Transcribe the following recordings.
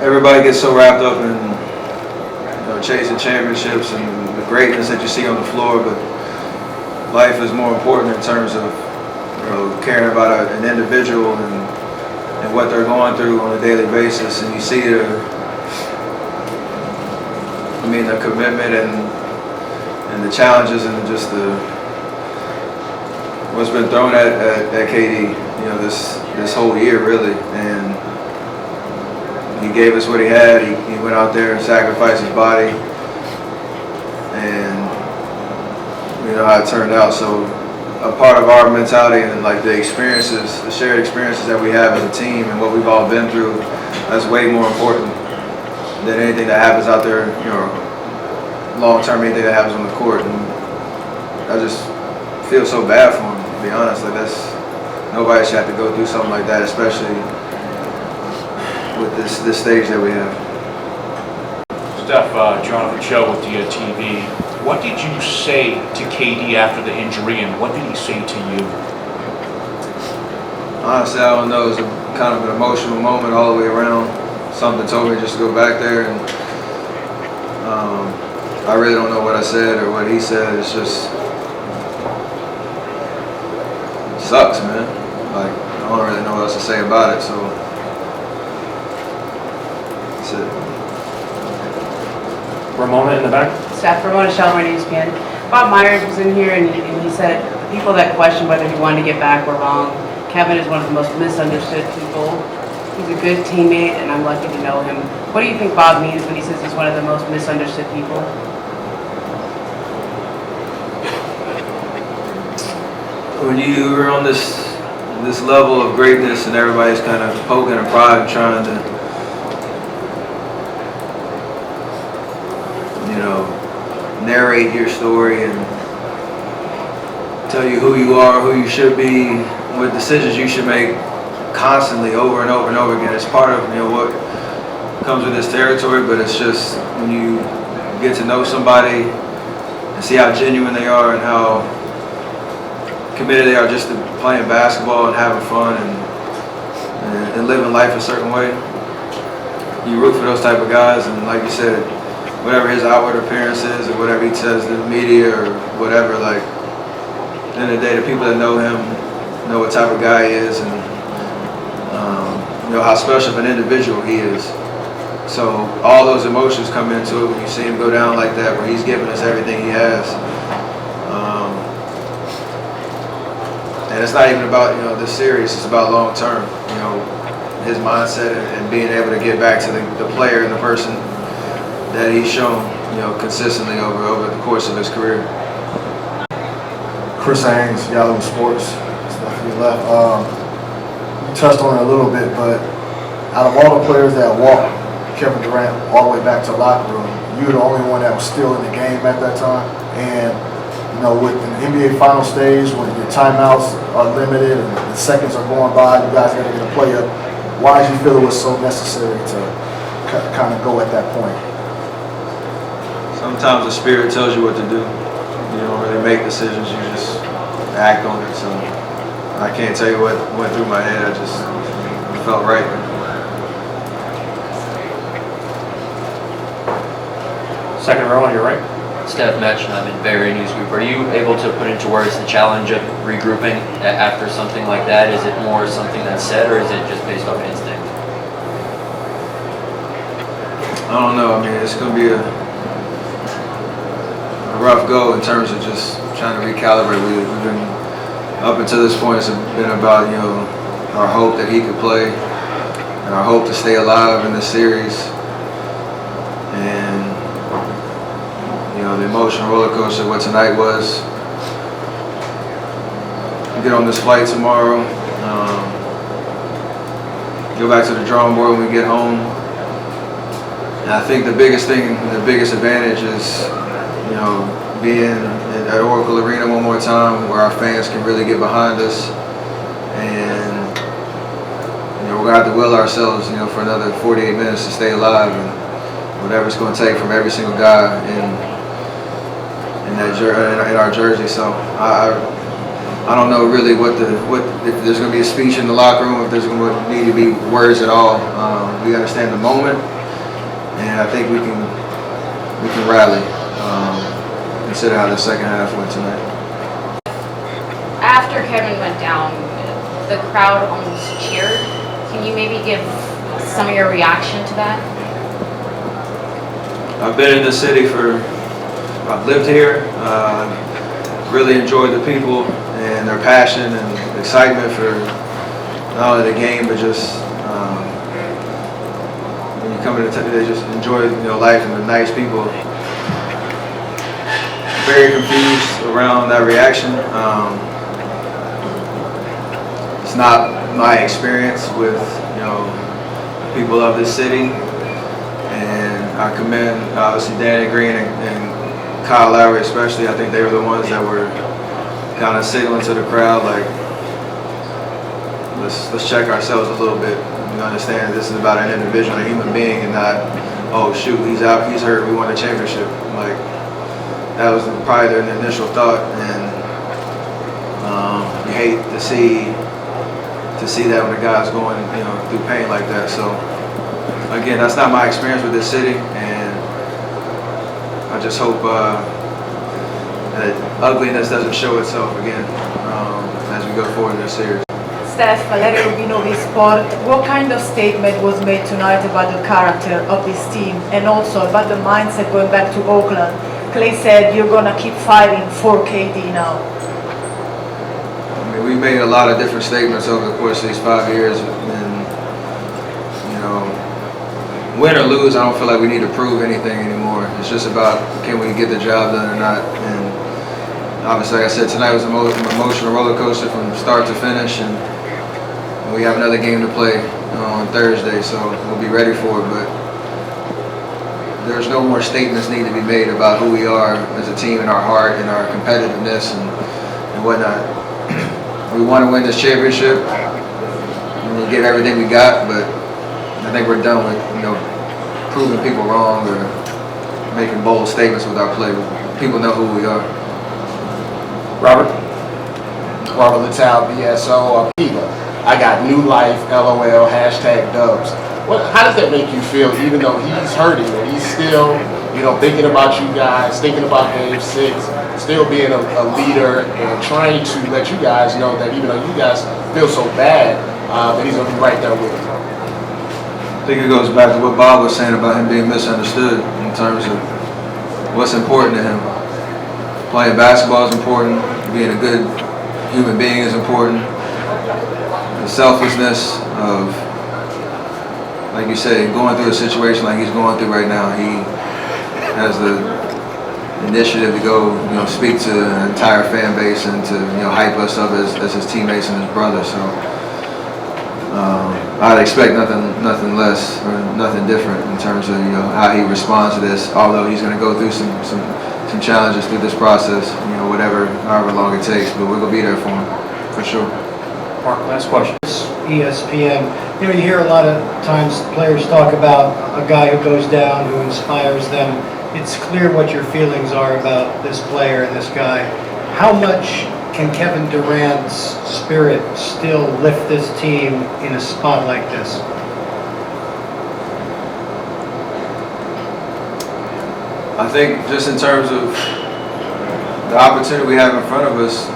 everybody gets so wrapped up in chasing championships and the greatness that you see on the floor, but life is more important in terms of caring about an individual and what they're going through on a daily basis. And you see the commitment and the challenges and just what's been thrown at KD, this whole year really. And he gave us what he had. He went out there and sacrificed his body, and how it turned out. So a part of our mentality and like the experiences, the shared experiences that we have as a team and what we've all been through, that's way more important than anything that happens out there, long term, anything that happens on the court. And I just feel so bad for him, to be honest. Like nobody should have to go through something like that, especially with this stage that we have. Steph, Jonathan Cho with the TV. What did you say to KD after the injury, and what did he say to you? Honestly, I don't know. It was kind of an emotional moment all the way around. Something told me just to go back there, and I really don't know what I said or what he said. It's just it sucks, man. Like I don't really know what else to say about it. So that's it. Ramona in the back. Steph, Ramona Shelburne, ESPN. Bob Myers was in here and he said the people that questioned whether he wanted to get back were wrong. Kevin is one of the most misunderstood people. He's a good teammate and I'm lucky to know him. What do you think Bob means when he says he's one of the most misunderstood people? When you are on this level of greatness and everybody's kind of poking and prodding, trying to narrate your story and tell you who you are, who you should be, what decisions you should make constantly over and over and over again. It's part of what comes with this territory, but it's just when you get to know somebody and see how genuine they are and how committed they are just to playing basketball and having fun and living life a certain way. You root for those type of guys, and like you said, whatever his outward appearance is or whatever he says to the media or whatever, like at the end of the day, the people that know him know what type of guy he is and how special of an individual he is. So all those emotions come into it when you see him go down like that, where he's giving us everything he has. And it's not even about this series, it's about long term. His mindset and being able to get back to the player and the person that he's shown, consistently over the course of his career. Chris Haynes, Yahoo Sports. Stuff he left. You touched on it a little bit, but out of all the players that walked Kevin Durant all the way back to the locker room, you were the only one that was still in the game at that time. And with an NBA final stage, when your timeouts are limited and the seconds are going by, you guys got to get a play up. Why did you feel it was so necessary to kind of go at that point? Sometimes the spirit tells you what to do. You don't really make decisions, you just act on it. So I can't tell you what went through my head, it felt right. Second row on your right. Steph mentioned I'm in Bay Area News Group. Are you able to put into words the challenge of regrouping after something like that? Is it more something that's said, or is it just based on instinct? I don't know. It's going to be a rough go in terms of just trying to recalibrate. We've been, up until this point, it's been about our hope that he could play and our hope to stay alive in this series. And the emotional roller coaster of what tonight was. Get on this flight tomorrow. Go back to the drawing board when we get home. And I think the biggest advantage is, being at Oracle Arena one more time, where our fans can really get behind us, and we're gonna have to will ourselves, for another 48 minutes to stay alive, and whatever it's going to take from every single guy in our jersey. So I don't know really if there's going to be a speech in the locker room, if there's going to need to be words at all. We understand the moment. and I think we can rally. Consider how the second half went tonight. After Kevin went down, the crowd almost cheered. Can you maybe give some of your reaction to that? I've been in the city I've lived here. Really enjoyed the people and their passion and excitement for not only the game, but just when you come into they just enjoy life and they're nice people. Very confused around that reaction. It's not my experience with people of this city, and I commend obviously Danny Green and Kyle Lowry especially. I think they were the ones that were kind of signaling to the crowd like, let's check ourselves a little bit. You understand this is about an individual, a human being, and not, oh shoot, he's out, he's hurt, we won the championship. Like, that was probably their initial thought, and you hate to see that when a guy's going through pain like that. So again, that's not my experience with this city, and I just hope that ugliness doesn't show itself again as we go forward in this series. Steph, Valerio Rubino of Sport, what kind of statement was made tonight about the character of this team and also about the mindset going back to Oakland? Clay said you're going to keep fighting for KD now. I mean, we made a lot of different statements over the course of these 5 years, and win or lose, I don't feel like we need to prove anything anymore. It's just about, can we get the job done or not? And obviously, like I said, tonight was an emotional roller coaster from start to finish, and we have another game to play on Thursday, so we'll be ready for it. But there's no more statements need to be made about who we are as a team and our heart and our competitiveness and whatnot. We want to win this championship. We'll give everything we got, but I think we're done with proving people wrong or making bold statements with our play. People know who we are. Robert? Robert Littell, BSO, Piva. I got new life, LOL, #Dubs. How does that make you feel, even though he's hurting, and he's still, thinking about you guys, thinking about Game 6, still being a leader and trying to let you guys know that even though you guys feel so bad, that he's going to be right there with you? I think it goes back to what Bob was saying about him being misunderstood in terms of what's important to him. Playing basketball is important. Being a good human being is important. The selflessness of, like you say, going through a situation like he's going through right now, he has the initiative to go, speak to an entire fan base and to, hype us up as his teammates and his brothers. So I'd expect nothing less or nothing different in terms of how he responds to this. Although he's going to go through some challenges through this process, however long it takes. But we're going to be there for him for sure. Mark, last question. ESPN. You hear a lot of times players talk about a guy who goes down, who inspires them. It's clear what your feelings are about this player and this guy. How much can Kevin Durant's spirit still lift this team in a spot like this? I think just in terms of the opportunity we have in front of us,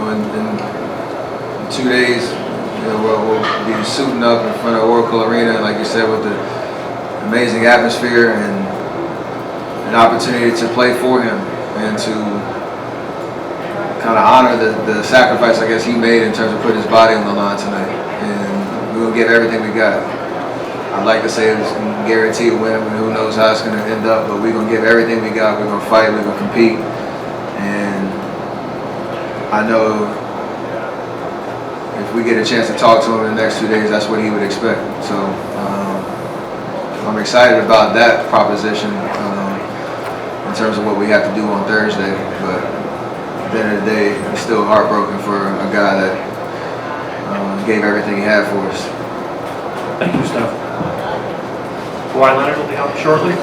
in 2 days, we'll be suiting up in front of Oracle Arena, like you said, with the amazing atmosphere and an opportunity to play for him and to kind of honor the sacrifice, I guess, he made in terms of putting his body on the line tonight. And we'll give everything we got. I'd like to say it's guaranteed a win, but who knows how it's going to end up, but we're going to give everything we got. We're going to fight, we're going to compete. And I know if we get a chance to talk to him in the next 2 days, that's what he would expect. So I'm excited about that proposition in terms of what we have to do on Thursday. But at the end of the day, I'm still heartbroken for a guy that gave everything he had for us. Thank you, Steph. Kawhi Leonard will be out shortly.